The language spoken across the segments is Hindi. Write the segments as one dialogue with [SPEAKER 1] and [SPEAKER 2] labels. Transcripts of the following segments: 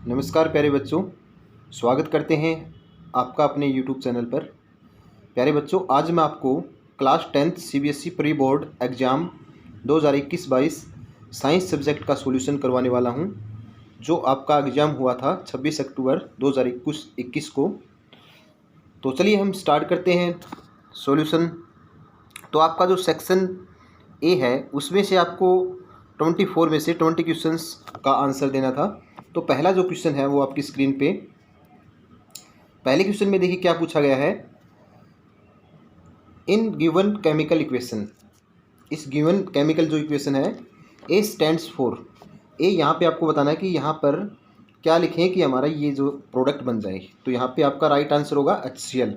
[SPEAKER 1] नमस्कार प्यारे बच्चों, स्वागत करते हैं आपका अपने YouTube चैनल पर। प्यारे बच्चों, आज मैं आपको class 10th CBSE pre board exam 2021-22 science subject का सॉल्यूशन करवाने वाला हूं, जो आपका एग्ज़ाम हुआ था 26 अक्टूबर 2021 को। तो चलिए हम स्टार्ट करते हैं सॉल्यूशन। तो आपका जो सेक्शन ए है उसमें से आपको 24 में से 20 क्वेश्चंस का आंसर देना था। तो पहला जो क्वेश्चन है वो आपकी स्क्रीन पे, पहले क्वेश्चन में देखिए क्या पूछा गया है। इन गिवन केमिकल इक्वेशन, इस गिवन केमिकल जो इक्वेशन है ए स्टैंड्स फॉर, ए यहाँ पे आपको बताना है कि यहाँ पर क्या लिखें कि हमारा ये जो प्रोडक्ट बन जाए। तो यहाँ पे आपका राइट आंसर होगा HCl।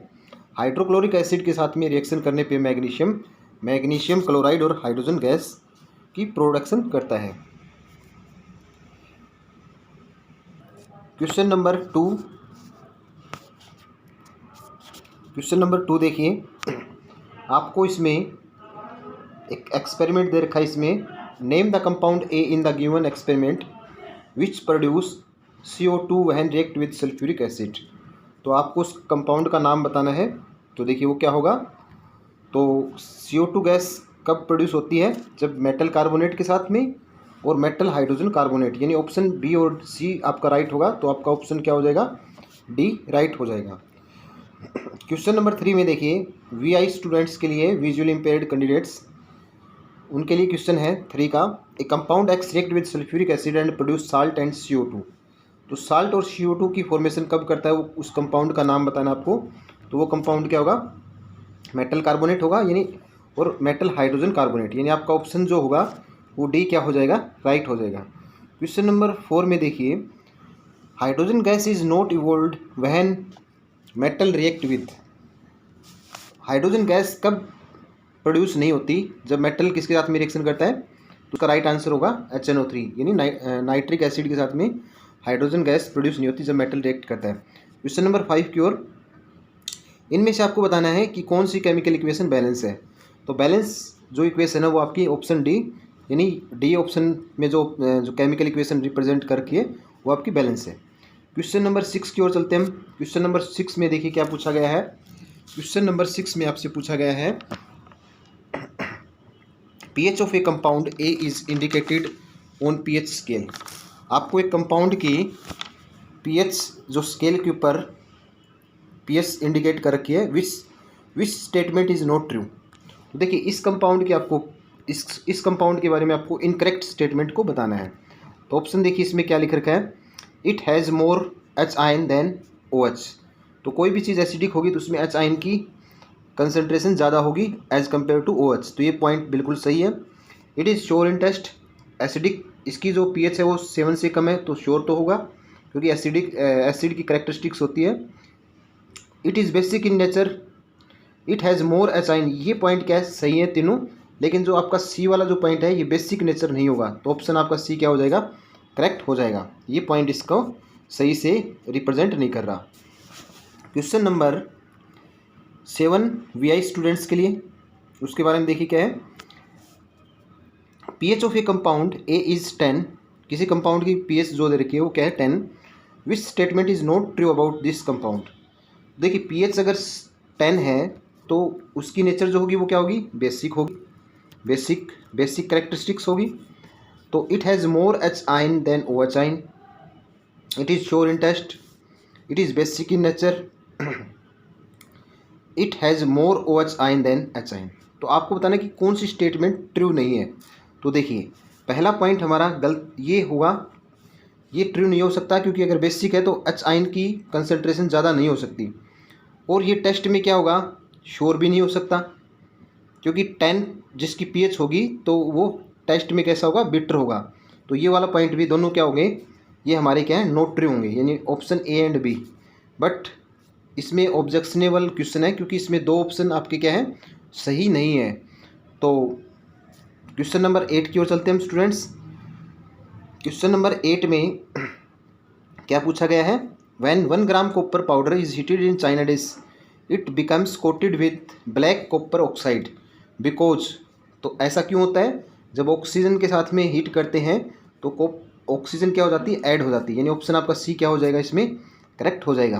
[SPEAKER 1] हाइड्रोक्लोरिक एसिड के साथ में रिएक्शन करने पे मैग्नीशियम क्लोराइड और हाइड्रोजन गैस की प्रोडक्शन करता है। क्वेश्चन नंबर टू देखिए, आपको इसमें एक एक्सपेरिमेंट दे रखा है। इसमें name the compound A in the given experiment which produce CO2 when react with sulphuric acid. तो आपको उस कंपाउंड का नाम बताना है। तो देखिए वो क्या होगा। तो CO2 गैस कब प्रोड्यूस होती है? जब मेटल कार्बोनेट के साथ में और मेटल हाइड्रोजन कार्बोनेट, यानी ऑप्शन बी और सी आपका राइट होगा। तो आपका ऑप्शन क्या हो जाएगा? डी राइट हो जाएगा। क्वेश्चन नंबर 3 में देखिए, VI स्टूडेंट्स के लिए, विजुअली इम्पेयर्ड कैंडिडेट्स, उनके लिए क्वेश्चन है 3 का। ए compound x react with sulphuric acid and produce salt and CO2। तो साल्ट और CO2 की फॉर्मेशन कब करता है? वो उस कंपाउंड का नाम बताना आपको। तो वो कंपाउंड क्या होगा? मेटल कार्बोनेट होगा, यानी और मेटल हाइड्रोजन कार्बोनेट, यानी आपका ऑप्शन जो होगा वो डी क्या हो जाएगा? राइट हो जाएगा। क्वेश्चन नंबर 4 में देखिए, hydrogen gas is not evolved when metal react with. Hydrogen gas कब प्रोड्यूस नहीं होती? जब मेटल किसके साथ में रिएक्शन करता है? तो उसका राइट आंसर होगा HNO3, यानी नाइट्रिक एसिड के साथ में हाइड्रोजन गैस प्रोड्यूस नहीं होती जब मेटल रिएक्ट करता है। क्वेश्चन नंबर 5 की ओर, इनमें से आपको बताना है कि कौन सी केमिकल इक्वेशन बैलेंस है। तो बैलेंस जो इक्वेशन है वो आपकी ऑप्शन डी, यानी डी ऑप्शन में जो केमिकल इक्वेशन रिप्रेजेंट करके वो आपकी बैलेंस है। क्वेश्चन नंबर 6 की ओर चलते हैं हम। क्वेश्चन नंबर 6 में देखिए क्या पूछा गया है। क्वेश्चन नंबर 6 में आपसे पूछा गया है, pH of A compound A is indicated on pH scale. आपको एक कंपाउंड की pH जो स्केल के ऊपर pH इंडिकेट कर रखी है, which statement is not true. तो देखिए इस कंपाउंड की आपको इस कंपाउंड के बारे में आपको इनकरेक्ट स्टेटमेंट को बताना है। तो ऑप्शन देखिए इसमें क्या लिख रखा है, it has more H ion than OH। तो कोई भी चीज़ एसिडिक होगी तो उसमें H आयन की कंसनट्रेशन ज़्यादा होगी एज कम्पेयर टू OH। तो ये पॉइंट बिल्कुल सही है। It is sour in taste, acidic, इसकी जो pH है वो 7 से कम है तो श्योर तो होगा, क्योंकि एसिड की करेक्टरिस्टिक्स होती है। It is basic in nature, it has more H ion, ये पॉइंट क्या है? सही है तीनों, लेकिन जो आपका सी वाला जो पॉइंट है ये बेसिक नेचर नहीं होगा। तो ऑप्शन आपका सी क्या हो जाएगा? करेक्ट हो जाएगा। ये पॉइंट इसको सही से रिप्रेजेंट नहीं कर रहा। क्वेश्चन नंबर 7 VI स्टूडेंट्स के लिए, उसके बारे में देखिए क्या है। pH of A compound A is 10, किसी कंपाउंड की pH जो दे रखी है वो क्या है? 10। Which statement is not true about this compound. देखिए pH अगर 10 है तो उसकी नेचर जो होगी वो क्या होगी? बेसिक होगी, बेसिक करेक्टरिस्टिक्स होगी। तो it has more H ion than OH ion, it is sour in taste, it is basic in nature, it has more OH ion than H ion. तो आपको बताना है कि कौन सी स्टेटमेंट ट्रू नहीं है। तो देखिए पहला पॉइंट हमारा गलत ये होगा, ये ट्रू नहीं हो सकता, क्योंकि अगर बेसिक है तो H आयन की कंसनट्रेशन ज़्यादा नहीं हो सकती। और ये टेस्ट में क्या होगा? श्योर भी नहीं हो सकता, क्योंकि 10 जिसकी pH होगी तो वो टेस्ट में कैसा होगा? बिटर होगा। तो ये वाला पॉइंट भी दोनों क्या होंगे? ये हमारे क्या है? नॉट ट्रू होंगे, यानी option A and B. But इसमें ऑब्जेक्शनेबल क्वेश्चन है, क्योंकि इसमें 2 ऑप्शन आपके क्या है? सही नहीं है। तो क्वेश्चन नंबर 8 की ओर चलते हैं हम स्टूडेंट्स। क्वेश्चन नंबर 8 में क्या पूछा गया है, when 1 gram copper powder is heated in China dish it becomes coated with black copper oxide because. तो ऐसा क्यों होता है? जब ऑक्सीजन के साथ में हीट करते हैं तो ऑक्सीजन क्या हो जाती है, ऐड हो जाती है, यानी ऑप्शन आपका सी क्या हो जाएगा इसमें करेक्ट हो जाएगा।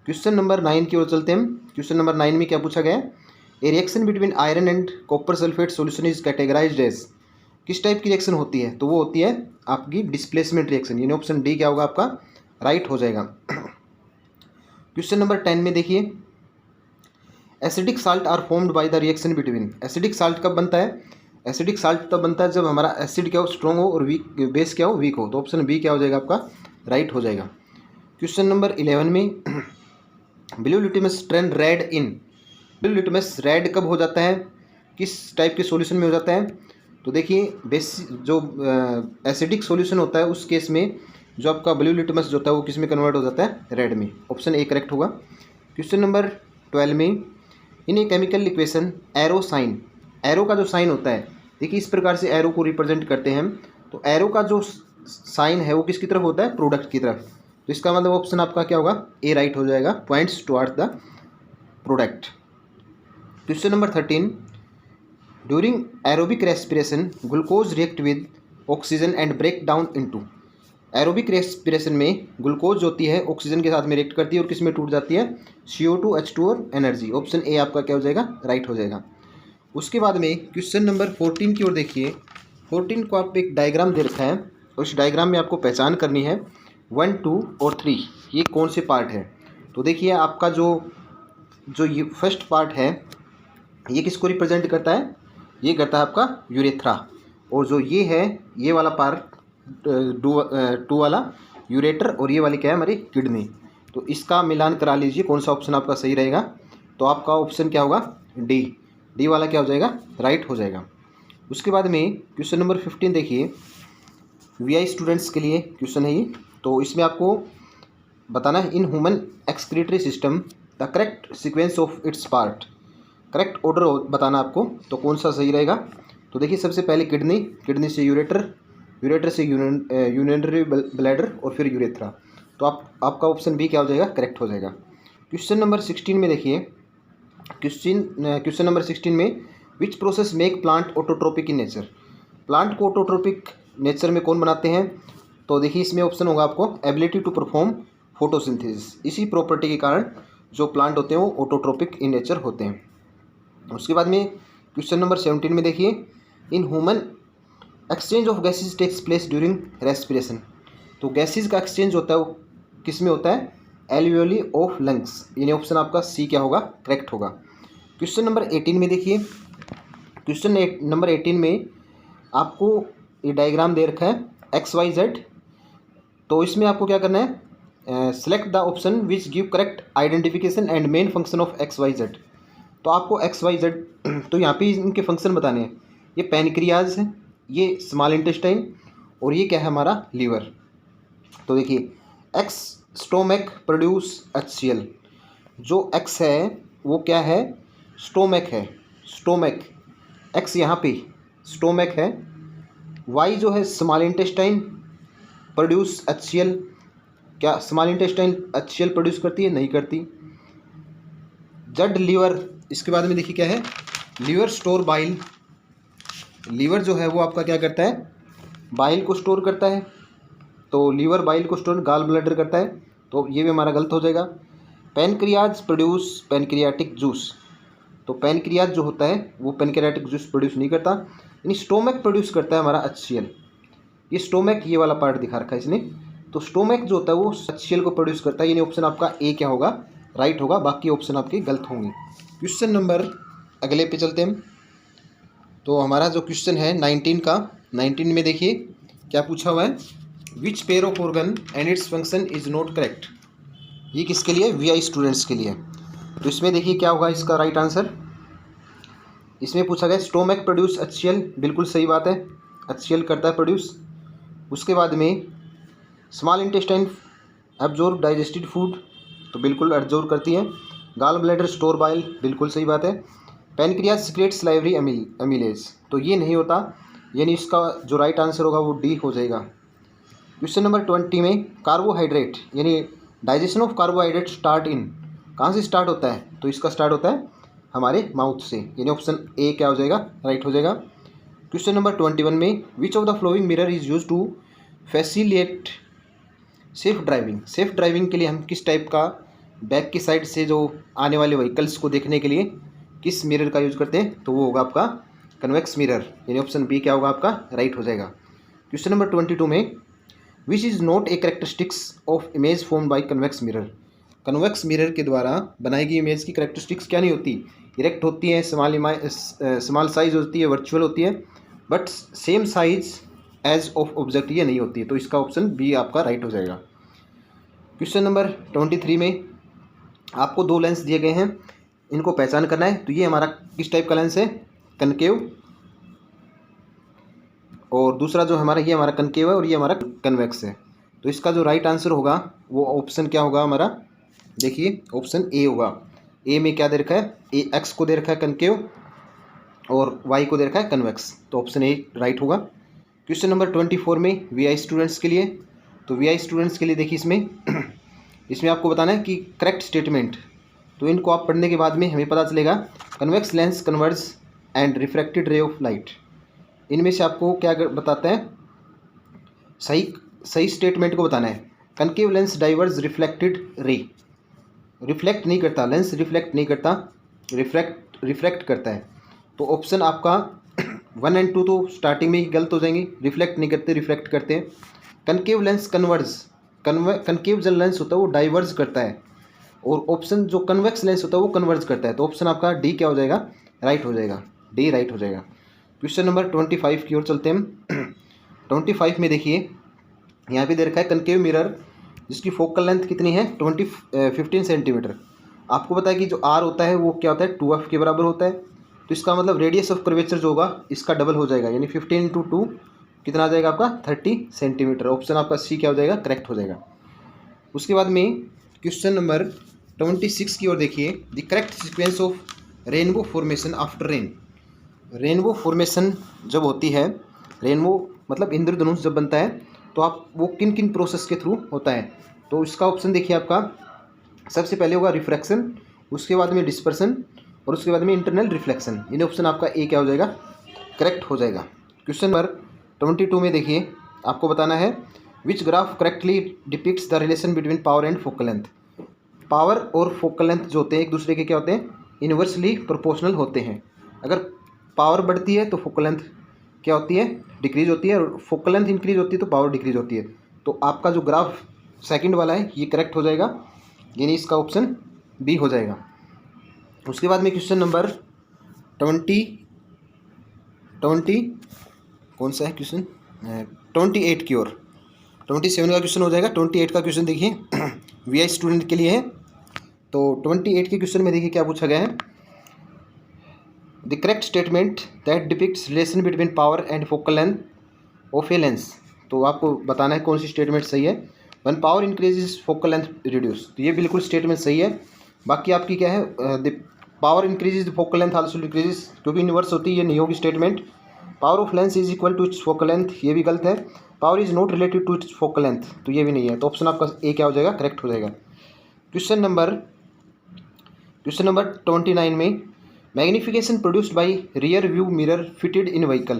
[SPEAKER 1] क्वेश्चन नंबर 9 की ओर चलते हैं हम। क्वेश्चन नंबर 9 में क्या पूछा गया है, a reaction between iron and copper sulphate solution is categorised as, किस टाइप की रिएक्शन होती है, तो वो होती है आपकी डिस्प्लेसमेंट रिएक्शन, यानी ऑप्शन डी क्या होगा आपका राइट हो जाएगा। क्वेश्चन नंबर 10 में देखिए, acidic salt are formed by the reaction between, acidic salt कब बनता है, एसिडिक साल्ट तब बनता है जब हमारा एसिड क्या हो स्ट्रॉन्ग हो और वीक बेस क्या हो वीक हो, तो ऑप्शन बी क्या हो जाएगा आपका राइट हो जाएगा। क्वेश्चन नंबर 11 में, ब्लू लिटमस टर्न रेड इन, ब्लू लिटमस रेड कब हो जाता है, किस टाइप के सॉल्यूशन में हो जाता है, तो देखिए बेस जो एसिडिक सॉल्यूशन होता है उस केस में जो आपका ब्लू लिटमस जो होता है वो किस में कन्वर्ट हो जाता है, रेड में, ऑप्शन ए करेक्ट होगा। क्वेश्चन नंबर 12 में, in a chemical equation arrow sign, arrow का जो साइन होता है, देखिए इस प्रकार से एरो को रिप्रेजेंट करते हैं हम, तो एरो का जो साइन है वो किसकी तरफ होता है, प्रोडक्ट की तरफ, तो इसका मतलब ऑप्शन आपका क्या होगा ए राइट हो जाएगा, points towards the product. Question number 13, during aerobic respiration glucose react with oxygen and break down into, aerobic respiration में ग्लूकोज होती है ऑक्सीजन के साथ में रिएक्ट करती है और किस में टूट जाती है, CO2 H2 और एनर्जी, ऑप्शन ए आपका क्या हो जाएगा राइट हो जाएगा। उसके बाद में क्वेश्चन नंबर 14 की ओर देखिए, 14 को आप एक डायग्राम दे रखा है और उस डायग्राम में आपको पहचान करनी है 1, 2 और 3 ये कौन से पार्ट है, तो देखिए आपका जो ये फर्स्ट पार्ट है ये किसको रिप्रेजेंट करता है, ये करता है आपका यूरेथ्रा, और जो ये है ये वाला पार्ट 2 वाला यूरेटर, और ये वाली क्या है हमारी किडनी, तो इसका मिलान करा लीजिए कौन सा ऑप्शन आपका सही रहेगा, तो आपका ऑप्शन क्या होगा डी वाला क्या हो जाएगा राइट हो जाएगा। उसके बाद में क्वेश्चन नंबर 15 देखिए, VI स्टूडेंट्स के लिए क्वेश्चन है ये, तो इसमें आपको बताना है in human excretory system the correct sequence of its part, correct order बताना आपको, तो कौन सा सही रहेगा, तो देखिए सबसे पहले किडनी, किडनी से यूरेटर, यूरेटर से यूरिनरी ब्लैडर और फिर यूरेथ्रा, तो आपका ऑप्शन बी क्या हो जाएगा करेक्ट हो जाएगा। क्वेश्चन नंबर 16 में देखिए, क्वेश्चन नंबर 16 में, which process make plant autotrophic in nature, plant को ऑटोट्रोपिक नेचर में कौन बनाते हैं, तो देखिए इसमें ऑप्शन होगा आपको एबिलिटी टू परफॉर्म फोटोसिंथेसिस, इसी प्रॉपर्टी के कारण जो प्लांट होते हैं वो ऑटोट्रोपिक इन नेचर होते हैं। उसके बाद में क्वेश्चन नंबर 17 में देखिए, in human exchange of gases takes place during respiration, तो गैसेज का एक्सचेंज होता है वो किस में होता है, एल्वियोली ऑफ लंग्स, यानी ऑप्शन आपका सी क्या होगा करेक्ट होगा। क्वेश्चन नंबर 18 में देखिए, क्वेश्चन नंबर 18 में आपको ये डायग्राम दे रखा है XYZ, तो इसमें आपको क्या करना है, select the option which give correct identification and main function of XYZ, तो आपको XYZ तो यहाँ पे इनके फंक्शन बताने हैं, ये पैनक्रियाज है, ये स्मॉल इंटेस्टाइन और ये क्या है हमारा लीवर, तो देखिए X स्टोमक प्रोड्यूस HCl, जो X है वो क्या है स्टोमक है, स्टोमक X यहाँ पे स्टोमक है, Y जो है स्मॉल इंटेस्टाइन प्रोड्यूस HCl, क्या स्मॉल इंटेस्टाइन HCl प्रोड्यूस करती है, नहीं करती। Z लीवर, इसके बाद में देखिए क्या है, लीवर स्टोर बाइल, लीवर जो है वो आपका क्या करता है बाइल को स्टोर करता है, तो लीवर बाइल को स्टोर गाल ब्लैडर करता है, तो ये भी हमारा गलत हो जाएगा। पैनक्रियाज प्रोड्यूस पैनक्रियाटिक जूस, तो पैनक्रियाज जो होता है वो पैनक्रियाटिक जूस प्रोड्यूस नहीं करता, यानी स्टोमक प्रोड्यूस करता है हमारा HCl, ये स्टोमक ये वाला पार्ट दिखा रखा है इसने, तो स्टोमक जो होता है वो HCl को प्रोड्यूस करता है, यानी ऑप्शन आपका ए क्या होगा राइट होगा, बाकी ऑप्शन आपके गलत होंगे। क्वेश्चन नंबर अगले पे चलते हैं, तो हमारा जो क्वेश्चन है 19 का, 19 में देखिए क्या पूछा हुआ है, which pair of organ and its function is not correct, ये किसके लिए VI स्टूडेंट्स के लिए, तो इसमें देखिए क्या होगा इसका राइट आंसर, इसमें पूछा गया स्टोमक प्रोड्यूस HCl, बिल्कुल सही बात है, HCl करता है प्रोड्यूस। उसके बाद में small intestine absorb digested food, तो बिल्कुल एब्जॉर्ब करती है। गाल ब्लैडर स्टोर बाइल, बिल्कुल सही बात है। पैनक्रियाज सिक्रेट सलाइवरी अमीलेज, तो ये नहीं होता, यानी इसका जो राइट आंसर होगा वो डी हो जाएगा। क्वेश्चन नंबर 20 में कार्बोहाइड्रेट यानी digestion of carbohydrate start in, कहाँ से स्टार्ट होता है, तो इसका स्टार्ट होता है हमारे माउथ से, यानी ऑप्शन ए क्या हो जाएगा राइट हो जाएगा। क्वेश्चन नंबर 21 में which of the following mirror is use to facilitate safe driving. Safe driving के लिए हम किस टाइप का बैक की साइड से जो आने वाले व्हीकल्स को देखने के लिए किस मिरर का यूज़ करते हैं, तो वो होगा आपका कन्वेक्स मिरर, यानी ऑप्शन बी क्या होगा आपका राइट हो जाएगा। क्वेश्चन नंबर 22 में which is not a characteristics of image form by convex mirror. Convex mirror के द्वारा बनाई गई इमेज की कैरेक्टरिस्टिक्स क्या नहीं होती, इरेक्ट होती है, स्मॉल साइज होती है, वर्चुअल होती है, but same size as of object ये नहीं होती है, तो इसका ऑप्शन बी आपका राइट हो जाएगा। क्वेश्चन नंबर 23 में आपको दो लेंस दिए गए हैं, इनको पहचान करना है। तो ये हमारा किस टाइप का लेंस है, कनकेव, और दूसरा जो हमारा ये हमारा कनकेव है और ये हमारा कन्वेक्स है। तो इसका जो राइट आंसर होगा वो ऑप्शन क्या होगा हमारा, देखिए ऑप्शन ए होगा। ए में क्या दे रखा है, ए एक्स को दे रखा है कनकेव और वाई को दे रखा है कन्वेक्स, तो ऑप्शन ए राइट होगा। क्वेश्चन नंबर 24 में वीआई स्टूडेंट्स के लिए, तो वीआई स्टूडेंट्स के लिए देखिए इसमें आपको बताना है कि करेक्ट स्टेटमेंट, तो इनको आप पढ़ने के बाद में हमें पता चलेगा convex lens converge and refracted रे ऑफ लाइट। इनमें से आपको क्या बताता है, सही स्टेटमेंट को बताना है। Concave lens diverse reflected ray, reflect नहीं करता, लेंस रिफ्लेक्ट नहीं करता, रिफ्रैक्ट करता है। तो ऑप्शन आपका 1 और 2 तो स्टार्टिंग में ही गलत हो जाएंगी, रिफ्लेक्ट नहीं करते, रिफ्रैक्ट करते हैं। कनकेव लेंस कन्वर्ज, कनकेव जो लेंस होता है वो डाइवर्ज करता है, और ऑप्शन जो कन्वेक्स लेंस होता है वो कन्वर्ज करता है, तो ऑप्शन आपका डी क्या हो जाएगा, राइट हो जाएगा, डी राइट हो जाएगा। क्वेश्चन नंबर 25 की ओर चलते हैं हम। 25 में देखिए यहाँ पे दे रखा है कनकेव मिरर जिसकी फोकल लेंथ कितनी है 15 सेंटीमीटर। आपको पता है कि जो आर होता है वो क्या होता है 2f के बराबर होता है, तो इसका मतलब रेडियस ऑफ कर्वेचर जो होगा इसका डबल हो जाएगा, यानी 15 × 2 कितना आ जाएगा आपका 30 सेंटीमीटर। ऑप्शन आपका सी क्या हो जाएगा, करेक्ट हो जाएगा। उसके बाद में क्वेश्चन नंबर 26 की ओर देखिए, the correct sequence of rainbow formation after rain. Rainbow formation जब होती है, रेनबो मतलब इंद्रधनुष जब बनता है, तो आप वो किन किन प्रोसेस के थ्रू होता है, तो इसका ऑप्शन देखिए आपका सबसे पहले होगा रिफ्रैक्शन, उसके बाद में डिस्पर्सन और उसके बाद में इंटरनल रिफ्लेक्शन। यानी ऑप्शन आपका ए क्या हो जाएगा, करेक्ट हो जाएगा। क्वेश्चन नंबर 22 में देखिए आपको बताना है which graph correctly depicts the relation between power and focal length. Power और फोकल लेंथ जो होते हैं एक दूसरे के क्या होते हैं, इन्वर्सली प्रोपोर्शनल होते हैं। अगर पावर बढ़ती है तो फोकल लेंथ क्या होती है, डिक्रीज होती है, और फोकल लेंथ इंक्रीज होती है तो पावर डिक्रीज होती है। तो आपका जो ग्राफ सेकंड वाला है ये करेक्ट हो जाएगा, यानी इसका ऑप्शन बी हो जाएगा। उसके बाद में क्वेश्चन नंबर 20 कौन सा है क्वेश्चन, 28 की ओर, 27 का क्वेश्चन हो जाएगा। 28 का क्वेश्चन देखिए वीआई स्टूडेंट के लिए है। तो 28 के क्वेश्चन में देखिए क्या पूछा गया है, the correct statement that depicts relation between power and focal length of a lens. तो आपको बताना है कौन सी स्टेटमेंट सही है। One power increases focal length reduce, तो ये बिल्कुल स्टेटमेंट सही है। बाकी आपकी क्या है, the power increases focal length also decreases, क्योंकि इन्वर्स होती है, ये नहीं होगी statement. Power of lens is equal to its focal length, ये भी गलत है। Power is not related to its focal length, तो ये भी नहीं है। तो ऑप्शन आपका ए क्या हो जाएगा, करेक्ट हो जाएगा। क्वेश्चन नंबर 29 में magnification produced by rear view mirror fitted in vehicle.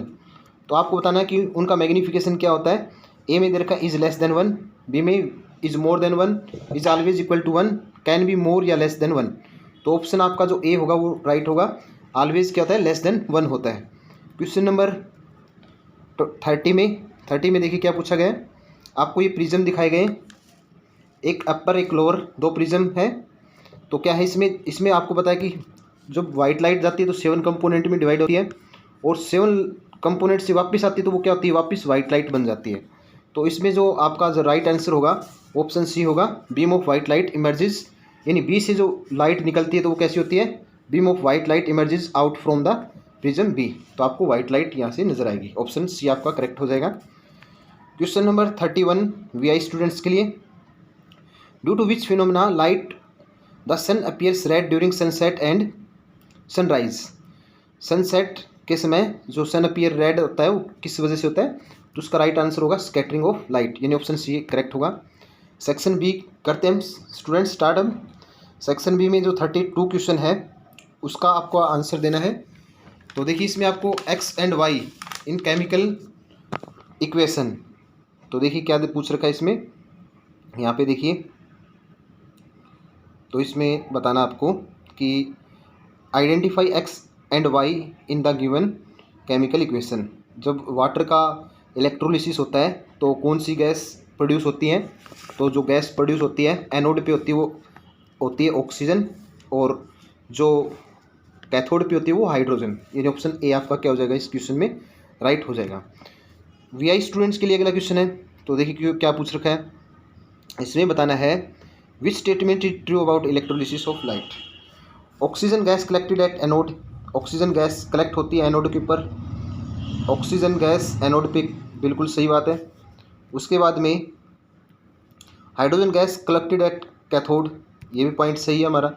[SPEAKER 1] तो आपको बताना है कि उनका मैग्नीफिकेशन क्या होता है। ए में दे रखा इज लेस देन 1, बी में is more than 1, is always equal to 1, can be more या लेस देन 1। तो ऑप्शन आपका जो ए होगा वो राइट होगा, ऑलवेज क्या होता है, लेस देन 1 होता है। क्वेश्चन नंबर 30 में देखिए क्या पूछा गया है, आपको ये प्रिज्म दिखाए गए, एक अपर एक लोअर, दो प्रिज्म है। तो क्या है इसमें आपको पता है कि जब वाइट लाइट जाती है तो 7 कंपोनेंट में डिवाइड होती है, और 7 कंपोनेंट से वापस आती है तो वो क्या होती है, वापस वाइट लाइट बन जाती है। तो इसमें जो आपका जो राइट आंसर होगा ऑप्शन सी होगा, beam of white light emerges, यानी बी से जो लाइट निकलती है तो वो कैसी होती है, beam of white light emerges out from the prism B. तो आपको वाइट लाइट यहाँ से नजर आएगी, ऑप्शन सी आपका करेक्ट हो जाएगा। क्वेश्चन नंबर 31 वीआई स्टूडेंट्स के लिए, due to which phenomena light the sun appears red during sunset and sunrise. Sunset के समय जो सन अपीयर रेड होता है वो किस वजह से होता है, तो उसका राइट आंसर होगा स्कैटरिंग ऑफ लाइट, यानी ऑप्शन सी करेक्ट होगा। सेक्शन बी करते हैं स्टूडेंट स्टार्ट। हम सेक्शन बी में जो 32 क्वेश्चन है उसका आपको आंसर देना है। तो देखिए इसमें आपको X and Y in chemical equation तो देखिए क्या पूछ रखा है इसमें, यहाँ पे देखिए, तो इसमें बताना आपको कि identify X and Y in the given chemical equation. जब वाटर का इलेक्ट्रोलिसिस होता है तो कौन सी गैस प्रोड्यूस होती है, तो जो गैस प्रोड्यूस होती है एनोड पे होती है वो होती है ऑक्सीजन, और जो कैथोड पे होती है वो हाइड्रोजन। ये ऑप्शन ए आपका क्या हो जाएगा इस क्वेश्चन में राइट हो जाएगा। वीआई स्टूडेंट्स के लिए अगला क्वेश्चन है, तो देखिए क्या पूछ रखा है, इसमें बताना है which statement is true about electrolysis of light. Oxygen gas collected at anode, oxygen gas collect होती है एनोड के ऊपर, ऑक्सीजन गैस एनोड पे, बिल्कुल सही बात है। उसके बाद में hydrogen gas collected at cathode, ये भी पॉइंट सही है हमारा।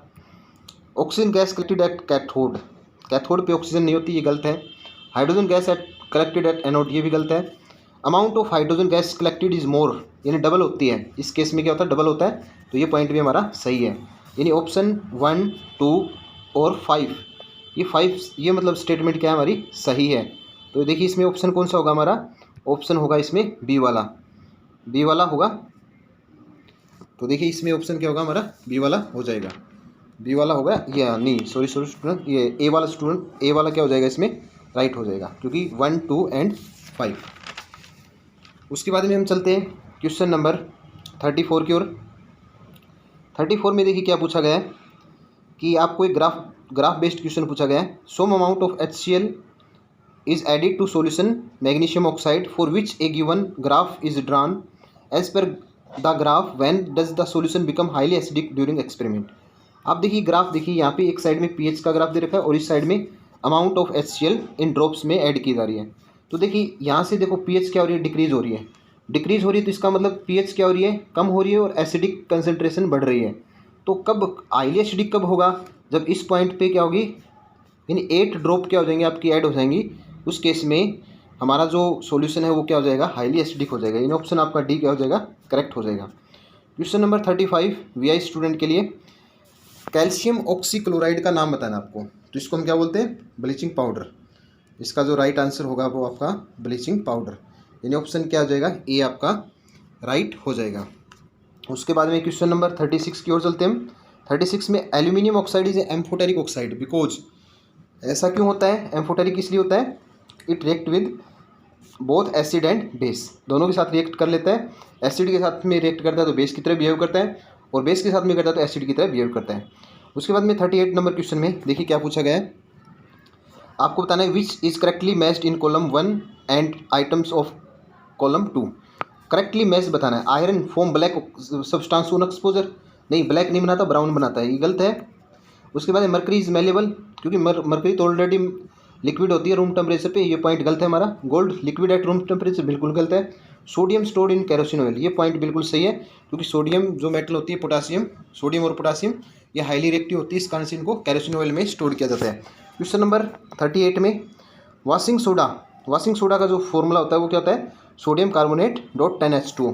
[SPEAKER 1] Oxygen gas collected at cathode, cathode पे ऑक्सीजन नहीं होती, ये गलत है। Hydrogen gas at collected at anode, ये भी गलत है। Amount of hydrogen gas collected is more, यानी डबल होती है, इस केस में क्या होता है डबल होता है, तो ये पॉइंट भी हमारा सही है। यानी ऑप्शन 1, 2 और 5, ये 5 ये मतलब स्टेटमेंट क्या है हमारी सही है। तो देखिए इसमें ऑप्शन कौन सा होगा हमारा, ऑप्शन होगा इसमें बी वाला, बी वाला होगा। तो देखिए इसमें ऑप्शन क्या होगा हमारा बी वाला हो जाएगा, बी वाला होगा, या नहीं सॉरी स्टूडेंट, ये ए वाला स्टूडेंट, ए वाला क्या हो जाएगा इसमें राइट हो जाएगा, क्योंकि 1, 2 एंड 5। उसके बाद में हम चलते हैं क्वेश्चन नंबर 34 की ओर। 34 में देखिए क्या पूछा गया है कि आपको एक ग्राफ बेस्ड क्वेश्चन पूछा गया है। Some amount of HCl is added to solution magnesium oxide for which a given graph is drawn as per the graph when does the solution become highly acidic during experiment। आप देखिए ग्राफ देखिए, यहाँ पे एक साइड में pH का ग्राफ दे रखा है और इस साइड में amount of HCl in drops में ऐड की जा रही है। तो देखिए यहाँ से देखो pH क्या हो रही है, डिक्रीज हो रही है, डिक्रीज हो रही है, तो इसका मतलब pH क्या हो रही है कम हो रही है और एसिडिक कंसनट्रेशन बढ़ रही है। तो कब हाईली एसिडिक कब होगा, जब इस पॉइंट पे क्या होगी, यानी 8 ड्रॉप क्या हो जाएंगे आपकी ऐड हो जाएंगी, उस केस में हमारा जो सॉल्यूशन है वो क्या हो जाएगा हाईली एसिडिक हो जाएगा। इन ऑप्शन आपका डी क्या हो जाएगा करेक्ट हो जाएगा। क्वेश्चन नंबर 35 वीआई स्टूडेंट के लिए, कैल्शियम ऑक्सीक्लोराइड का नाम बताना आपको, तो इसको हम क्या बोलते हैं ब्लीचिंग पाउडर। इसका जो राइट आंसर होगा वो आपका ब्लीचिंग पाउडर, यानी ऑप्शन क्या हो जाएगा ए आपका राइट हो जाएगा। उसके बाद में क्वेश्चन नंबर 36 की ओर चलते हैं हम। 36 में aluminium oxide is amphoteric oxide because, ऐसा क्यों होता है, एम्फोटेरिक इसलिए होता है it react with both acid and base, दोनों के साथ रिएक्ट कर लेता है। एसिड के साथ में रिएक्ट करता है तो बेस की तरह बिहेव करता है, और बेस के साथ में करता है तो एसिड की तरह बिहेव करता है। उसके बाद में 38 नंबर क्वेश्चन में देखिए क्या पूछा गया है, आपको बताना है which is correctly matched in column 1 and items of column 2। Correctly match बताना है। Iron form black substance on exposure, नहीं ब्लैक नहीं बनाता ब्राउन बनाता है, ये गलत है। उसके बाद मरकरी इज मेलेबल, क्योंकि मरकरी तो ऑलरेडी लिक्विड होती है रूम टेम्परेचर पे, ये पॉइंट गलत है हमारा। Gold liquid at room temperature बिल्कुल गलत है। Sodium stored in kerosene oil, ये पॉइंट बिल्कुल सही है, क्योंकि सोडियम जो मेटल होती है पोटासियम, सोडियम और पोटासियम ये हाईली रिएक्टिव होती है, इस कारण से इनको कैरोसिन ऑयल में स्टोर किया जाता है। क्वेश्चन नंबर 38 में वाशिंग सोडा का जो फॉर्मूला होता है वो क्या होता है sodium carbonate dot 10H2।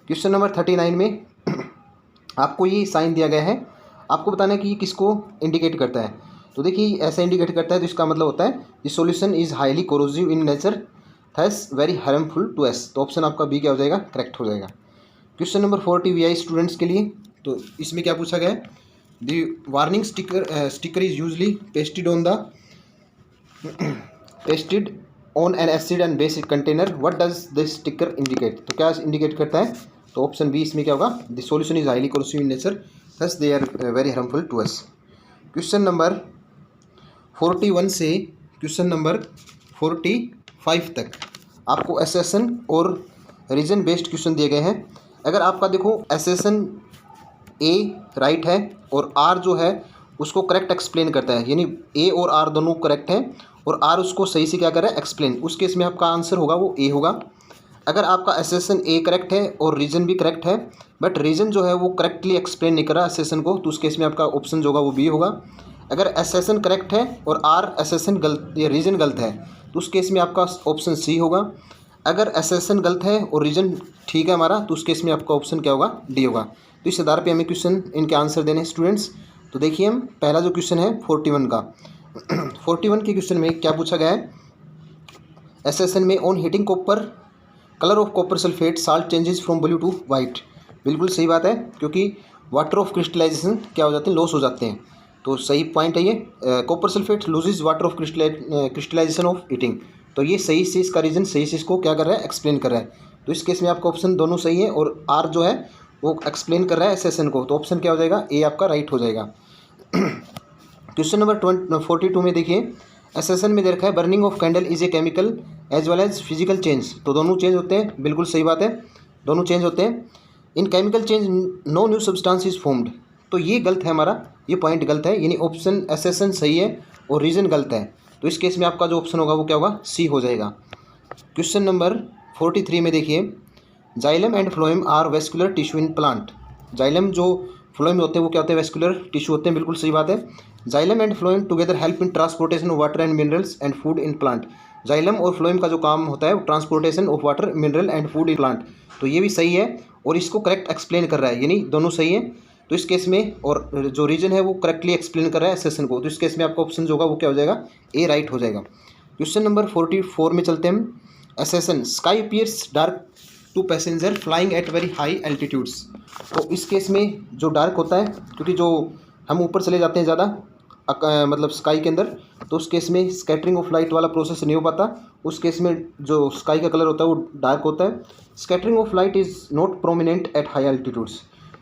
[SPEAKER 1] Question number 39 में आपको ये साइन दिया गया है, आपको बताना है कि ये किसको इंडिकेट करता है। तो देखिए ऐसा इंडिकेट करता है तो इसका मतलब होता है this solution is highly corrosive in nature thus very harmful to us, तो ऑप्शन आपका बी क्या हो जाएगा करेक्ट हो जाएगा। क्वेश्चन नंबर 40 वीआई स्टूडेंट्स के लिए, तो इसमें क्या पूछा गया है, the warning sticker is usually pasted on an acid and base container, what does this sticker indicate, तो क्या इंडिकेट करता है, तो ऑप्शन बी इसमें क्या होगा the solution is highly corrosive in nature thus they are very harmful to us. Question number 41 से क्वेश्चन नंबर 45 तक आपको एसेसन और रीजन बेस्ड क्वेश्चन दिए गए हैं। अगर आपका देखो एसेसन ए राइट है और आर जो है उसको करेक्ट एक्सप्लेन करता है, यानी ए और आर दोनों करेक्ट हैं और आर उसको सही से क्या कर रहा है एक्सप्लेन, उस केस में आपका आंसर होगा वो ए होगा। अगर आपका एसेसन ए करेक्ट है और रीजन भी करेक्ट है बट रीजन जो है वो करेक्टली एक्सप्लेन नहीं कर रहा एसेसन को, तो उस केस में आपका ऑप्शन जो होगा वो बी होगा। अगर एसेसन करेक्ट है और आर एसेसन गलत या रीजन गलत है तो उस केस में आपका ऑप्शन सी होगा। अगर एसेसन गलत है और रीजन ठीक है हमारा तो उस केस में आपका ऑप्शन क्या होगा डी होगा। तो इस आधार पे हमें क्वेश्चन इनके आंसर देने हैं स्टूडेंट्स। तो देखिए हम पहला जो क्वेश्चन है 41 का 41 के क्वेश्चन में क्या पूछा गया है, एसेसन में on heating copper colour of copper sulphate salt changes from blue to white. बिल्कुल सही बात है, क्योंकि वाटर ऑफ क्रिस्टलाइजेशन क्या हो जाते हैं, लॉस हो जाते हैं। तो सही पॉइंट है ये। Copper sulphate loses water of crystallisation of heating. तो ये सही से इसका रीजन सही से इसको क्या कर रहा है, एक्सप्लेन कर रहा है। तो इस केस में आपका ऑप्शन दोनों सही है, और आर जो है वो एक्सप्लेन कर रहा है एसेसन को। तो ऑप्शन क्या हो जाएगा, ए आपका राइट हो जाएगा। क्वेश्चन नंबर 42 में देखिए, एसेसन में दे रखा है burning of candle is a chemical as well as physical change. तो दोनों चेंज होते हैं, बिल्कुल सही बात है, दोनों चेंज होते हैं। In chemical change no new substance is formed. तो ये गलत है हमारा, ये पॉइंट गलत है, यानी ऑप्शन एसेसन सही है और रीजन गलत है। तो इस केस में आपका जो ऑप्शन होगा वो क्या होगा, सी हो जाएगा। क्वेश्चन नंबर 43 में देखिए, xylem and phloem are vascular tissue in plant. Xylem जो फ्लोएम होते हैं वो क्या होते हैं, वेस्कुलर टिश्यू होते हैं, बिल्कुल सही बात है। Xylem and phloem together help in transportation of water and minerals and food in plant. Xylem और फ्लोएम का जो काम होता है वो transportation of water, mineral and food in plant. तो ये भी सही है और इसको करेक्ट एक्सप्लेन कर रहा है, यानी दोनों सही है। तो इस केस में, और जो रीजन है वो करेक्टली एक्सप्लेन कर रहा है सेशन को। तो इस केस में आपका ऑप्शन जो होगा वो क्या हो जाएगा, ए राइट हो जाएगा। क्वेश्चन नंबर 44 में चलते हैं हम। एसेसन sky appears dark to passenger flying at very high altitudes. तो इस केस में जो डार्क होता है, क्योंकि जो हम ऊपर चले जाते हैं ज़्यादा मतलब स्काई के अंदर, तो उस केस में स्कैटरिंग ऑफ लाइट वाला प्रोसेस नहीं हो पाता। उस केस में जो स्काई का कलर होता है वो डार्क होता है। Scattering of light is not prominent at high altitudes.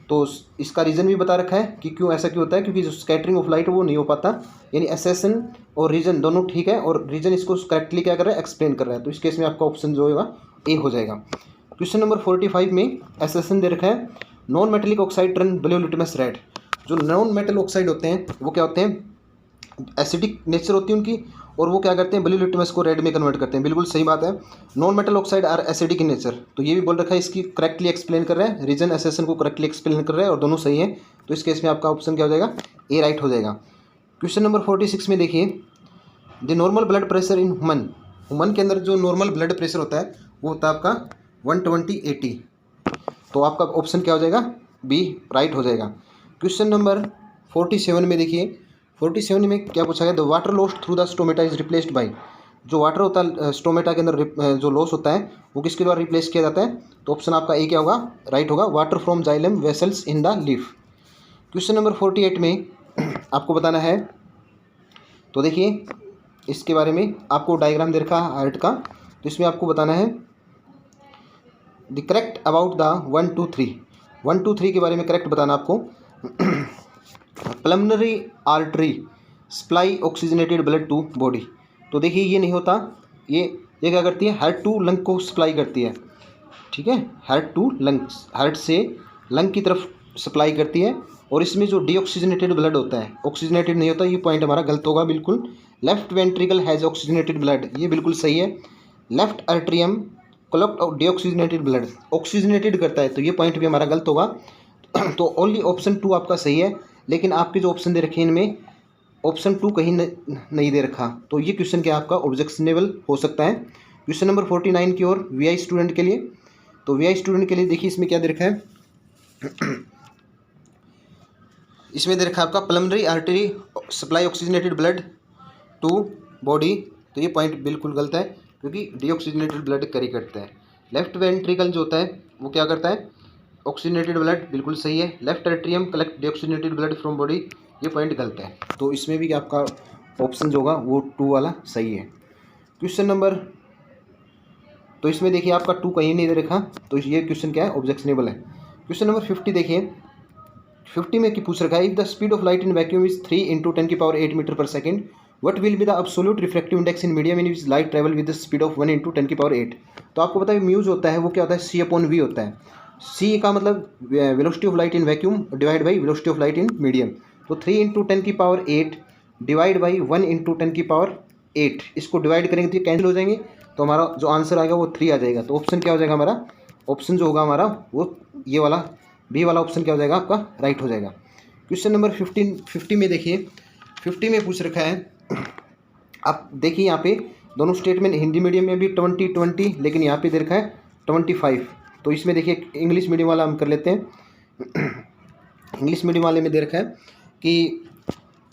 [SPEAKER 1] तो इसका रीज़न भी बता रखा है कि क्यों ऐसा क्यों होता है, क्योंकि जो स्कैटरिंग ऑफ लाइट वो नहीं हो पाता। यानी एसेसन और रीजन दोनों ठीक है, और रीजन इसको करेक्टली क्या कर रहा है, एक्सप्लेन कर रहा है। तो इस केस में आपका ऑप्शन जो होगा ए हो जाएगा। क्वेश्चन नंबर 45 में एसेसन दे रखा है non metallic oxide turn blue litmus red. जो नॉन मेटल ऑक्साइड होते हैं वो क्या होते हैं, एसिडिक नेचर होती है उनकी, और वो क्या करते हैं, ब्लू लिटमस को रेड में कन्वर्ट करते हैं। बिल्कुल सही बात है, non metal oxide are acidic in nature. तो ये भी बोल रखा है, इसकी करेक्टली एक्सप्लेन कर रहा है, रीजन एसेसन को करेक्टली एक्सप्लेन कर रहा है, और दोनों सही है। तो इस केस में आपका ऑप्शन क्या हो जाएगा, ए राइट हो जाएगा। क्वेश्चन नंबर 46 में देखिए, the normal blood pressure in human के अंदर जो नॉर्मल ब्लड प्रेशर होता है वो होता है आपका 120/80। तो आपका ऑप्शन क्या हो जाएगा, बी राइट हो जाएगा। क्वेश्चन नंबर 47 में देखिए, 47 में क्या पूछा गया, the water lost through the stomata is replaced by. जो वाटर होता है स्टोमेटा के अंदर जो लॉस होता है वो किसके द्वारा रिप्लेस किया जाता है। तो ऑप्शन आपका ए क्या होगा, राइट होगा, water from xylem vessels in the leaf. Question number 48 में आपको बताना है, तो देखिए इसके बारे में आपको डायग्राम दे रखा है हार्ट का। तो इसमें आपको बताना है द करेक्ट अबाउट द 1 2 3। 1 2 3 के बारे में करेक्ट बताना आपको। Pulmonary artery supply oxygenated blood to body. तो देखिए ये नहीं होता, ये क्या करती है, हार्ट टू लंग को सप्लाई करती है, ठीक है, हार्ट टू लंग्स, हार्ट से लंग की तरफ सप्लाई करती है। और इसमें जो डीऑक्सीजनेटेड ब्लड होता है, ऑक्सीजनेटेड नहीं होता, ये पॉइंट हमारा गलत होगा बिल्कुल। Left ventricle has oxygenated blood, ये बिल्कुल सही है। Left atrium collect deoxygenated blood, oxygenated करता है, तो ये पॉइंट भी हमारा गलत होगा। तो ओनली ऑप्शन 2 आपका सही है, लेकिन आपके जो ऑप्शन दे रखे हैं इनमें ऑप्शन 2 कहीं नहीं दे रखा। तो ये क्वेश्चन क्या आपका ऑब्जेक्शनेबल हो सकता है। क्वेश्चन नंबर 49 की ओर वीआई स्टूडेंट के लिए। तो वीआई स्टूडेंट के लिए देखिए इसमें क्या दे रखा है, इसमें दे रखा है आपका pulmonary artery supply oxygenated blood to body. तो ये पॉइंट बिल्कुल गलत है, क्योंकि डीऑक्सीजनेटेड ब्लड कैरी करता है। लेफ्ट वेंट्रिकल जो होता है वो क्या करता है, ऑक्सीजनेटेड ब्लड, बिल्कुल सही है। Left atrium collect deoxygenated blood from body, ये पॉइंट गलत है। तो इसमें भी आपका ऑप्शन जो होगा वो 2 वाला सही है। क्वेश्चन नंबर, तो इसमें देखिए आपका 2 कहीं नहीं दे रखा, तो ये क्वेश्चन क्या है, ऑब्जेक्शनेबल है। क्वेश्चन नंबर 50 देखिए, 50 में पूछ रखा है, if the speed of light in vacuum is 3 × 10⁸ metre पर second, what will be the absolute refractive index in medium in which light travel with the speed of 1 × 10⁸। तो आपको पता है म्यूज होता है वो क्या होता है, C/V होता है। C का मतलब velocity of light in vacuum divide by velocity of light in medium. तो 3 × 10⁸ डिवाइड बाई 1 × 10⁸, इसको डिवाइड करेंगे तो ये कैंसिल हो जाएंगे, तो हमारा जो आंसर आएगा वो 3 आ जाएगा। तो ऑप्शन क्या हो जाएगा हमारा, ऑप्शन जो होगा हमारा वो ये वाला बी वाला ऑप्शन क्या हो जाएगा आपका, राइट हो जाएगा। क्वेश्चन नंबर 50 में देखिए, 50 में पूछ रखा है, आप देखिए यहाँ पे दोनों स्टेटमेंट हिंदी मीडियम में भी 20, लेकिन यहाँ पे दे रखा है 25। तो इसमें देखिए इंग्लिश मीडियम वाला हम कर लेते हैं। इंग्लिश मीडियम वाले में दे रखा है कि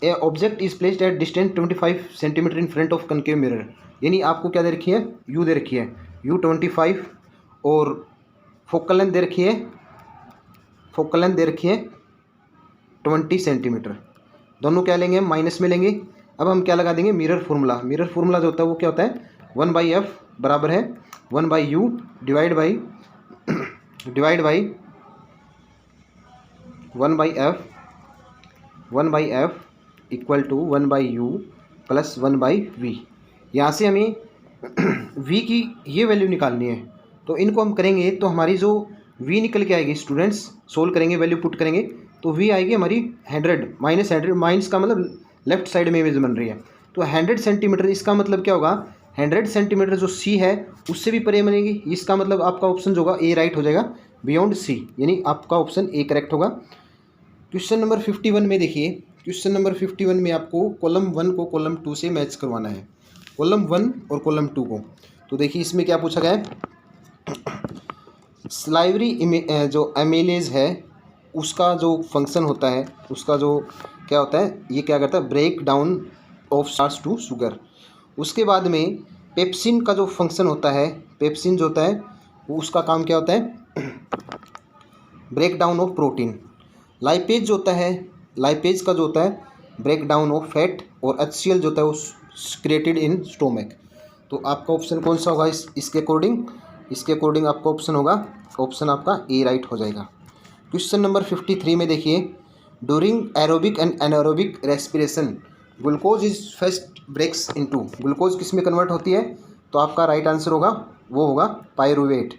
[SPEAKER 1] ए object is placed at distance 25 centimetre in front of concave mirror. यानी आपको क्या दे रखी है, यू दे रखी है, U 25, और फोकल लेंथ दे रखी है, फोकल लेंथ दे रखी है 20 सेंटीमीटर। दोनों क्या लेंगे, माइनस में लेंगे। अब हम क्या लगा देंगे, मिरर फार्मूला। मिरर फार्मूला जो होता है वो क्या होता है, 1/f बराबर है 1/u divide by 1/f equal to 1/u plus 1/v। यहाँ से हमें v की ये वैल्यू निकालनी है, तो इनको हम करेंगे तो हमारी जो v निकल के आएगी, स्टूडेंट्स सोल्व करेंगे, वैल्यू पुट करेंगे तो v आएगी हमारी 100 माइनस 100, माइनस का मतलब लेफ्ट साइड में इमेज बन रही है, तो 100 सेंटीमीटर। इसका मतलब क्या होगा, 100 सेंटीमीटर जो c है उससे भी परे बनेगी। इसका मतलब आपका ऑप्शन जो होगा ए राइट हो जाएगा, बियॉन्ड c, यानी आपका ऑप्शन ए करेक्ट होगा। क्वेश्चन नंबर 51 में देखिए, क्वेश्चन नंबर 51 में आपको कॉलम 1 को कॉलम 2 से मैच करवाना है, कॉलम 1 और कॉलम 2 को। तो देखिए इसमें क्या पूछा गया है, स्लाइवरी जो एमिलेज है उसका जो फंक्शन होता है, उसका जो क्या होता है, ये क्या करता है, break down of starch to sugar. उसके बाद में पेप्सिन का जो फंक्शन होता है, पेप्सिन जो होता है वो उसका काम क्या होता है, break down of protein. Lipase जो होता है, लाइपेज का जो होता है ब्रेक डाउन ऑफ फैट, और HCl जो होता है वो क्रिएटेड इन स्टोमक। तो आपका ऑप्शन कौन सा होगा इसके अकॉर्डिंग, इसके अकॉर्डिंग आपका ऑप्शन होगा, ऑप्शन आपका ए राइट हो जाएगा। क्वेश्चन नंबर 53 में देखिए, during aerobic and anaerobic respiration glucose is first breaks into, glucose किस में कन्वर्ट होती है, तो आपका राइट आंसर होगा वो होगा पायरुवेट,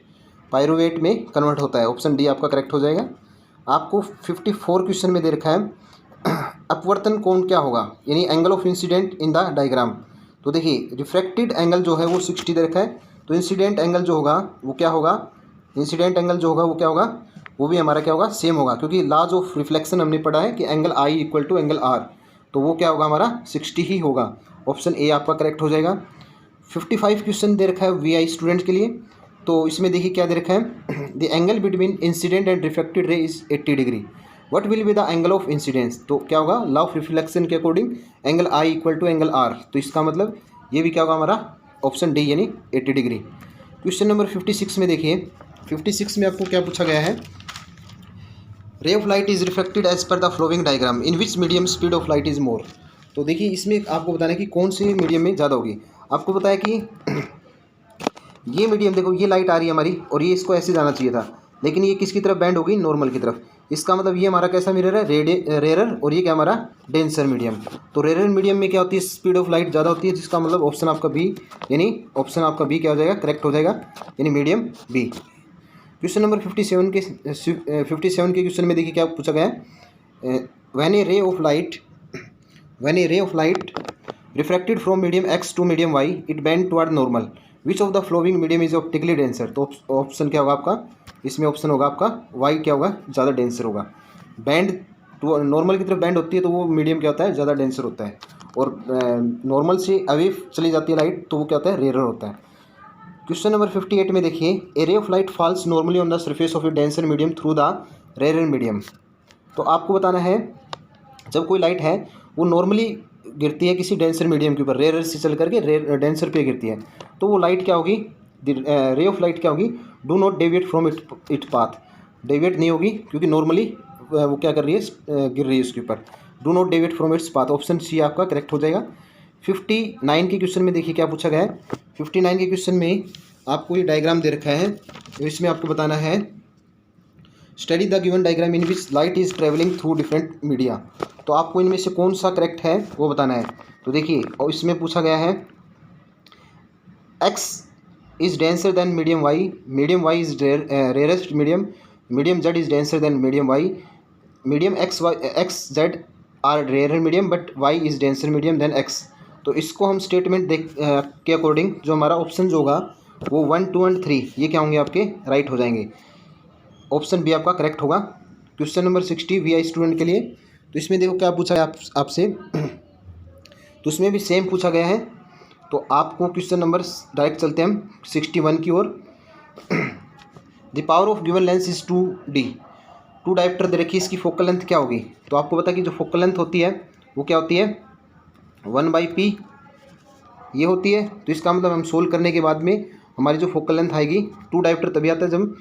[SPEAKER 1] पायरुवेट में कन्वर्ट होता है। ऑप्शन डी आपका करेक्ट हो जाएगा। आपको 54 क्वेश्चन में दे रखा है अपवर्तन कोण क्या होगा, यानी angle of incident in the diagram. तो देखिए रिफ्रैक्टेड एंगल जो है वो 60 दे रखा है, तो इंसिडेंट एंगल जो होगा वो क्या होगा, इंसिडेंट एंगल जो होगा वो क्या होगा, वो भी हमारा क्या होगा, सेम होगा, क्योंकि लॉज ऑफ रिफ्लेक्शन हमने पढ़ा है कि angle I equal to angle R, तो वो क्या होगा हमारा 60 ही होगा। ऑप्शन ए आपका करेक्ट हो जाएगा। 55 क्वेश्चन दे रखा है VI स्टूडेंट के लिए, तो इसमें देखिए क्या दे रखा है, the angle between incident and reflected ray is 80 degree, what will be the angle of incidence. तो क्या होगा, लॉ ऑफ रिफ्लेक्शन के according angle I equal to angle R, तो इसका मतलब ये भी क्या होगा हमारा ऑप्शन डी, यानी 80 डिग्री। क्वेश्चन नंबर 56 में देखिए, 56 में आपको क्या पूछा गया है, ray of light is reflected as per the following diagram in which medium speed of light is more. तो देखिए इसमें आपको बताना है कि कौन सी मीडियम में ज़्यादा होगी। आपको बताया कि ये मीडियम, देखो ये लाइट आ रही है हमारी और ये इसको ऐसे जाना चाहिए था, लेकिन ये किसकी तरफ बैंड होगी, नॉर्मल की तरफ। इसका मतलब ये हमारा कैसा मिरर है, रेरर, और ये क्या हमारा डेंसर मीडियम। तो रेरर मीडियम में क्या होती है, स्पीड ऑफ लाइट ज़्यादा होती है, जिसका मतलब ऑप्शन आपका बी, यानी ऑप्शन आपका बी क्या हो जाएगा, करेक्ट हो जाएगा, यानी मीडियम बी। क्वेश्चन नंबर 57 के क्वेश्चन में देखिए क्या पूछा गया है, when a ray of light refracted from medium X to medium Y it bend toward normal, which of the following medium is optically denser. तो ऑप्शन क्या होगा आपका, इसमें ऑप्शन होगा आपका Y क्या होगा, ज़्यादा डेंसर होगा। बैंड टू नॉर्मल की तरफ बैंड होती है तो वो मीडियम क्या होता है, ज़्यादा डेंसर होता है, और नॉर्मल से अवे चली जाती है लाइट तो वो क्या होता है, रेयर होता है। क्वेश्चन नंबर 58 में देखिए, a ray of light falls normally on the surface of a denser medium through the rare medium. तो आपको बताना है जब कोई लाइट है वो नॉर्मली गिरती है किसी डेंसर मीडियम के ऊपर, रेयर से चल करके डेंसर पे गिरती है, तो वो लाइट क्या होगी, रे ऑफ लाइट क्या होगी, do not deviate from it path, deviate नहीं होगी क्योंकि नॉर्मली वो क्या कर रही है, गिर रही है उसके ऊपर, do not deviate from its path, option C आपका करेक्ट हो जाएगा। 59 के क्वेश्चन में देखिए क्या पूछा गया है, 59 के क्वेश्चन में आपको ये डायग्राम दे रखा है, तो इसमें आपको बताना है study the given diagram in which light is travelling through different media. तो आपको इनमें से कौन सा करेक्ट है वो बताना है। तो देखिए और इसमें पूछा गया है X is denser than medium Y, medium Y is rarest medium, medium Z is denser than medium Y, medium X Z are rare medium but Y is denser medium than X। तो इसको हम स्टेटमेंट देख के अकॉर्डिंग जो हमारा ऑप्शन जो होगा वो 1, 2 और 3 ये क्या होंगे आपके राइट हो जाएंगे, ऑप्शन बी आपका करेक्ट होगा। क्वेश्चन नंबर 60 VI स्टूडेंट के लिए, तो इसमें देखो क्या पूछा है आपसे, तो उसमें भी सेम पूछा गया है। तो आपको क्वेश्चन नंबर डायरेक्ट चलते हैं हम 61 की ओर। The power of given lens is 2D, 2 dioptre दे रखी, इसकी फोकल लेंथ क्या होगी। तो आपको पता कि जो फोकल लेंथ होती है वो क्या होती है 1/p ये होती है। तो इसका मतलब हम सोल्व करने के बाद में हमारी जो फोकल लेंथ आएगी, 2 डायोप्टर तभी आता है जब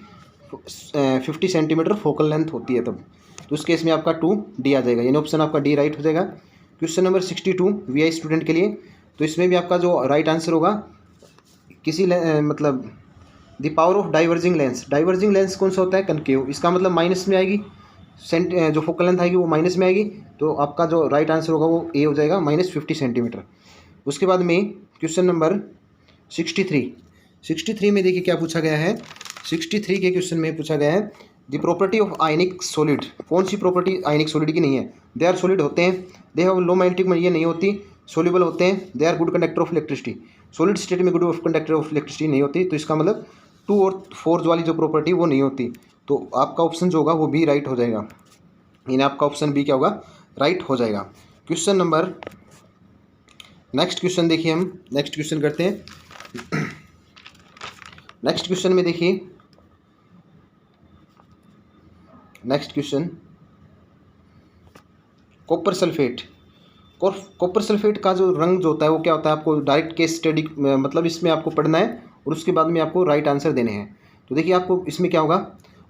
[SPEAKER 1] 50 सेंटीमीटर फोकल लेंथ होती है तब। तो उस केस में आपका 2D आ जाएगा, यानी ऑप्शन आपका डी राइट हो जाएगा। क्वेश्चन नंबर 62 VI स्टूडेंट के लिए, तो इसमें भी आपका जो राइट आंसर होगा किसी मतलब the power of diverging lens. Diverging lens कौन सा होता है? कनकेव। इसका मतलब माइनस में आएगी, जो फोकल लेंथ आएगी वो माइनस में आएगी, तो आपका जो राइट आंसर होगा वो ए हो जाएगा, -50 सेंटीमीटर। उसके बाद में क्वेश्चन नंबर 63 में देखिए क्या पूछा गया है। 63 के क्वेश्चन में पूछा गया है the property of ionic solid. कौन सी प्रॉपर्टी आयनिक सॉलिड की नहीं है? दे आर सॉलिड होते हैं, दे हैव लो मैग्नेटिक, ये नहीं होती। सोल्यूबल होते हैं, they are good conductor of electricity. Solid state में good of conductor of electricity नहीं होती, तो इसका मतलब 2 और 4 वाली जो प्रॉपर्टी वो नहीं होती। तो आपका ऑप्शन जो होगा वो बी राइट हो जाएगा, यानी आपका ऑप्शन बी क्या होगा? राइट हो जाएगा। क्वेश्चन नंबर नेक्स्ट क्वेश्चन देखिए, हम नेक्स्ट क्वेश्चन करते हैं। नेक्स्ट क्वेश्चन में देखिए, next question copper sulphate. Copper sulphate का जो रंग जो होता है वो क्या होता है? आपको डायरेक्ट केस स्टडी मतलब इसमें आपको पढ़ना है और उसके बाद में आपको राइट आंसर देने हैं। तो देखिए आपको इसमें क्या होगा,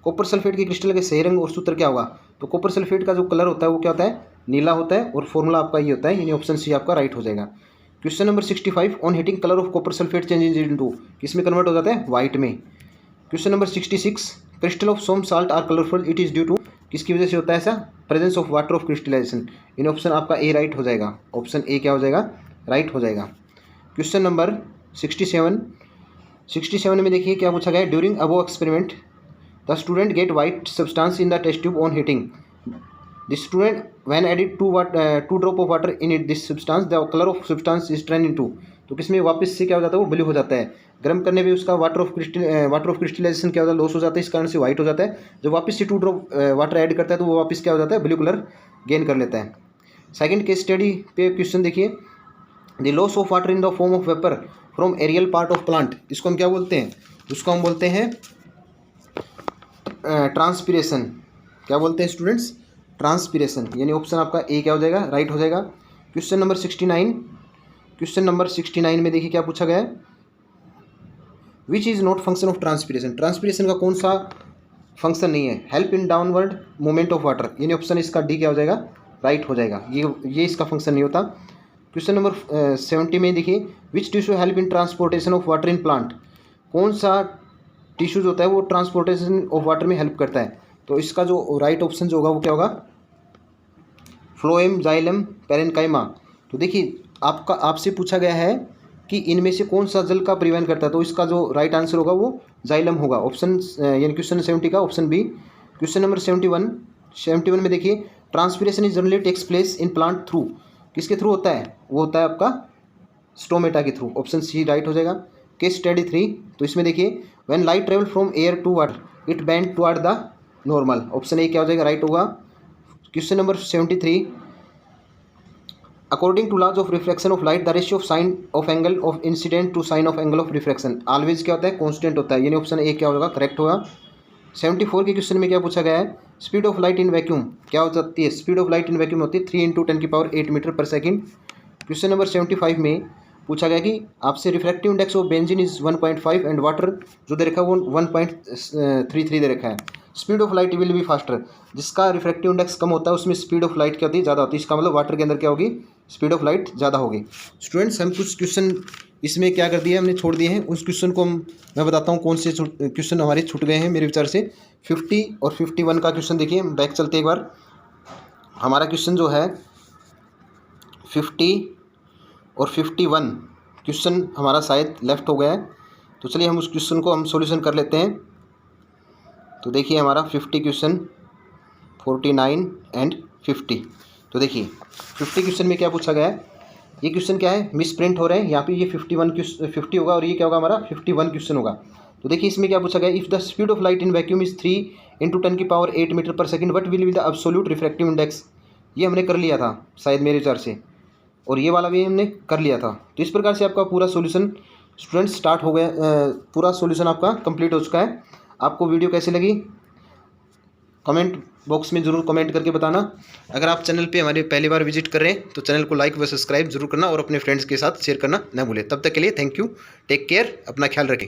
[SPEAKER 1] कॉपर सल्फेट के क्रिस्टल के सही रंग और सूत्र क्या होगा? तो कॉपर सल्फेट का जो कलर होता है वो क्या होता है? नीला होता है, और फॉर्मूला आपका ये होता है, यानी ऑप्शन सी आपका राइट हो जाएगा। Question number 65 on heating colour of copper sulphate changes into, किसमें कन्वर्ट हो जाता है? वाइट में। Question number 66 crystal of some salt are colourful, it is due to, किसकी वजह से होता है ऐसा? Presence of water of crystallisation. In option आपका ए राइट हो जाएगा, ऑप्शन ए क्या हो जाएगा? राइट हो जाएगा। क्वेश्चन नंबर 67 में देखिए क्या पूछा गया है। During above experiment the student get white substance in the test tube on heating the student when added 2 drop of water in it this substance the colour of substance is turn into, तो किसमें वापस से क्या हो जाता है? वो ब्लू हो जाता है। गर्म करने पे उसका वाटर ऑफ क्रिस्टलाइजेशन क्या होता है? लॉस हो जाता है, इस कारण से वाइट हो जाता है। जब वापस से 2 ड्रॉप वाटर ऐड करता है तो वो वापस क्या हो जाता है? ब्लू कलर गेन कर लेता है। सेकंड केस स्टडी पे क्वेश्चन देखिए, the loss of water in the form of vapour from aerial part of plant, इसको हम क्या बोलते हैं? उसको हम बोलते हैं ट्रांसपीरेशन। क्या बोलते हैं स्टूडेंट्स? ट्रांसपीरेशन, यानी ऑप्शन आपका ए क्या हो जाएगा? राइट हो जाएगा। क्वेश्चन नंबर 69 में देखिए क्या पूछा गया है। Which is not function of transpiration. Transpiration का कौन सा फंक्शन नहीं है? Help in downward movement of water, यानी ऑप्शन इसका डी क्या हो जाएगा? राइट हो जाएगा। ये इसका फंक्शन नहीं होता। क्वेश्चन नंबर 70 में देखिए, which tissue help in transportation of water in plant. कौन सा टिश्यूज होता है वो ट्रांसपोर्टेशन ऑफ वाटर में हेल्प करता है? तो इसका जो राइट ऑप्शन जो होगा वो क्या होगा? Phloem, xylem, parenchyma. तो देखिए आपसे पूछा गया है कि इनमें से कौन सा जल का परिवहन करता है, तो इसका जो राइट आंसर होगा वो जाइलम होगा, ऑप्शन यानी क्वेश्चन 70 का ऑप्शन बी। क्वेश्चन नंबर 71 में देखिए, transpiration is generally takes place in plant through, किसके थ्रू होता है? वो होता है आपका स्टोमेटा के थ्रू, ऑप्शन सी राइट हो जाएगा। केस स्टडी 3, तो इसमें देखिए, when light travel from air to water it bend toward the normal, option A क्या हो जाएगा? राइट होगा। Question number 73, according to laws of reflection of light the ratio of sine of angle of incident to sine of angle of reflection always क्या होता है? कांस्टेंट होता है, यानी ऑप्शन ए क्या होगा? करेक्ट होगा। 74 के क्वेश्चन में क्या पूछा गया है? Speed of light in vacuum क्या हो जाती है? Speed of light in vacuum होती है 3 × 10⁸ मीटर पर सेकेंड। क्वेश्चन नंबर 75 में पूछा गया कि आपसे refractive index of benzene is 1.5 and water जो दे रखा है वो 1.33 दे रखा है। Speed of light will be faster, जिसका रिफ्रैक्टिव इंडेक्स कम होता है उसमें स्पीड ऑफ लाइट क्या होती है? ज़्यादा होती है। इसका मतलब वाटर के अंदर क्या होगी? स्पीड ऑफ लाइट ज़्यादा होगी। स्टूडेंट्स, हम कुछ क्वेश्चन इसमें क्या कर दिए, हमने छोड़ दिए हैं। उस क्वेश्चन को मैं बताता हूँ कौन से क्वेश्चन हमारे छूट गए हैं मेरे विचार से। 50 और 51 का क्वेश्चन देखिए, बैक चलते एक बार। हमारा क्वेश्चन जो है 50 और 51 क्वेश्चन हमारा शायद लेफ्ट हो गया है, तो चलिए हम उस क्वेश्चन को हम सॉल्यूशन कर लेते हैं। तो देखिए हमारा 50 क्वेश्चन, 49 एंड 50। तो देखिए 50 क्वेश्चन में क्या पूछा गया है? ये क्वेश्चन क्या है? मिस प्रिंट हो रहे हैं यहाँ पे, ये 50 होगा और ये क्या होगा? हमारा 51 क्वेश्चन होगा। तो देखिए इसमें क्या पूछा गया? If the speed of light in vacuum is 3 × 10⁸ metre पर second what will be the absolute refractive index. ये हमने कर लिया था शायद मेरे विचार से, और ये वाला भी हमने कर लिया था। तो इस प्रकार से आपका पूरा सॉल्यूशन स्टूडेंट्स स्टार्ट हो गया, पूरा सॉल्यूशन आपका कंप्लीट हो चुका है। आपको वीडियो कैसी लगी कमेंट बॉक्स में ज़रूर कमेंट करके बताना। अगर आप चैनल पे हमारे पहली बार विजिट कर रहे हैं तो चैनल को लाइक व सब्सक्राइब जरूर करना और अपने फ्रेंड्स के साथ शेयर करना ना भूलें। तब तक के लिए थैंक यू, टेक केयर, अपना ख्याल रखें।